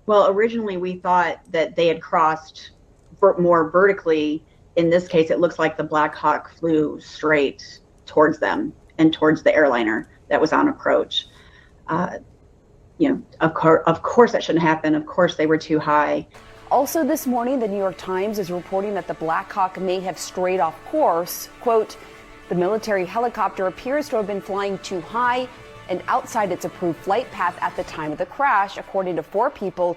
Well, originally we thought that they had crossed more vertically. In this case, it looks like the Black Hawk flew straight towards them and towards the airliner that was on approach. Uh, of course that shouldn't happen. Of course they were too high. Also this morning, the New York Times is reporting that the Black Hawk may have strayed off course. Quote, the military helicopter appears to have been flying too high and outside its approved flight path at the time of the crash, according to 4 people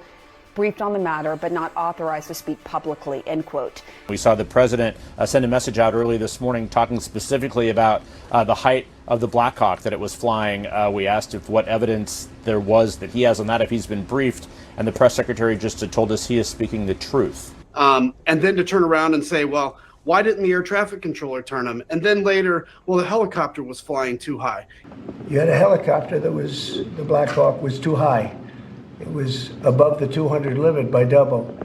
briefed on the matter but not authorized to speak publicly, end quote. We saw the president send a message out early this morning talking specifically about the height of the Black Hawk that it was flying. We asked if what evidence there was that he has on that, if he's been briefed, and the press secretary just told us he is speaking the truth. And then to turn around and say, well, why didn't the air traffic controller turn him? And then later, well, the helicopter was flying too high. You had a helicopter the Black Hawk was too high. It was above the 200 limit by double.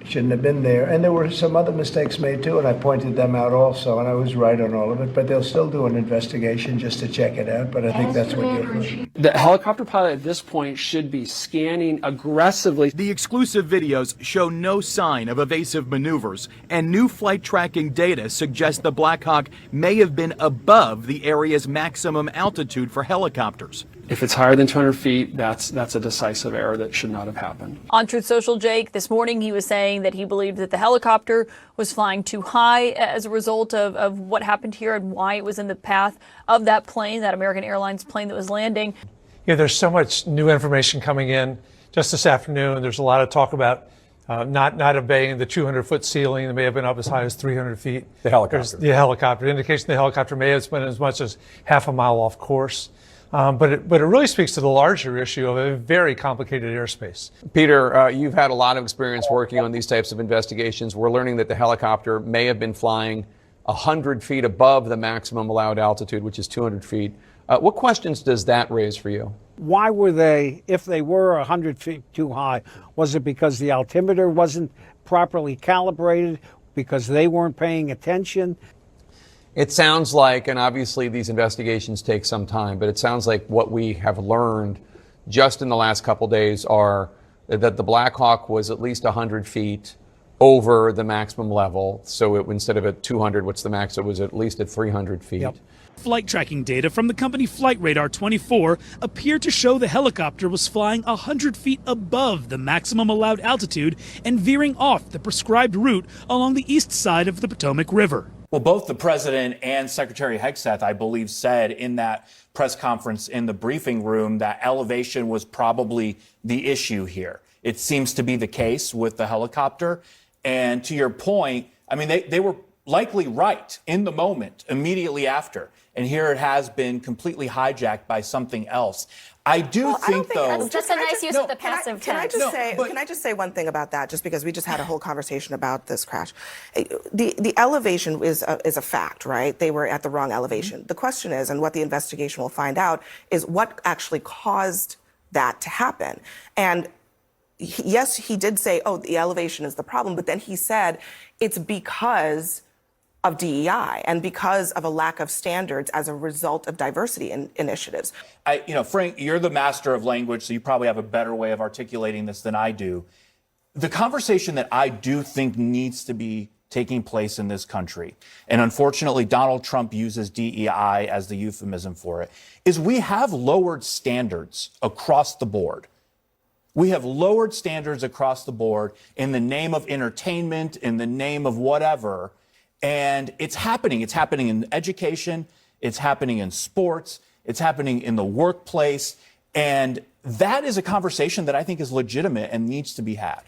Shouldn't have been there. And there were some other mistakes made too, and I pointed them out also, and I was right on all of it. But they'll still do an investigation just to check it out, but I think that's what you're doing. The helicopter pilot at this point should be scanning aggressively. The exclusive videos show no sign of evasive maneuvers, and new flight tracking data suggests the Black Hawk may have been above the area's maximum altitude for helicopters. If it's higher than 200 feet, that's a decisive error that should not have happened. On Truth Social, Jake, this morning he was saying that he believed that the helicopter was flying too high as a result of what happened here and why it was in the path of that plane, that American Airlines plane that was landing. Yeah, there's so much new information coming in just this afternoon. There's a lot of talk about not obeying the 200-foot ceiling. It may have been up as high as 300 feet. The helicopter. The helicopter. Indication the helicopter may have been as much as half a mile off course. But it really speaks to the larger issue of a very complicated airspace. Peter, you've had a lot of experience working on these types of investigations. We're learning that the helicopter may have been flying 100 feet above the maximum allowed altitude, which is 200 feet. What questions does that raise for you? Why were they, if they were 100 feet too high, was it because the altimeter wasn't properly calibrated, because they weren't paying attention? It sounds like, and obviously these investigations take some time, but it sounds like what we have learned just in the last couple days are that the Black Hawk was at least 100 feet over the maximum level. So instead of at 200, what's the max? It was at least at 300 feet. Yep. Flight tracking data from the company Flight Radar 24 appeared to show the helicopter was flying 100 feet above the maximum allowed altitude and veering off the prescribed route along the east side of the Potomac River. Well, both the president and Secretary Hegseth, I believe, said in that press conference in the briefing room that elevation was probably the issue here. It seems to be the case with the helicopter. And to your point, I mean, they were likely right in the moment, immediately after. And here it has been completely hijacked by something else. I think, though, it's just a nice use of the passive tense. Can I just say one thing about that? Just because we just had a whole conversation about this crash, the elevation is a fact, right? They were at the wrong elevation. The question is, and what the investigation will find out, is what actually caused that to happen. And yes, he did say, oh, the elevation is the problem, but then he said it's because of DEI and because of a lack of standards as a result of diversity initiatives. Frank, you're the master of language, so you probably have a better way of articulating this than I do. The conversation that I do think needs to be taking place in this country, and unfortunately Donald Trump uses DEI as the euphemism for it, is we have lowered standards across the board. We have lowered standards across the board in the name of entertainment, in the name of whatever. And it's happening. It's happening in education. It's happening in sports. It's happening in the workplace. And that is a conversation that I think is legitimate and needs to be had.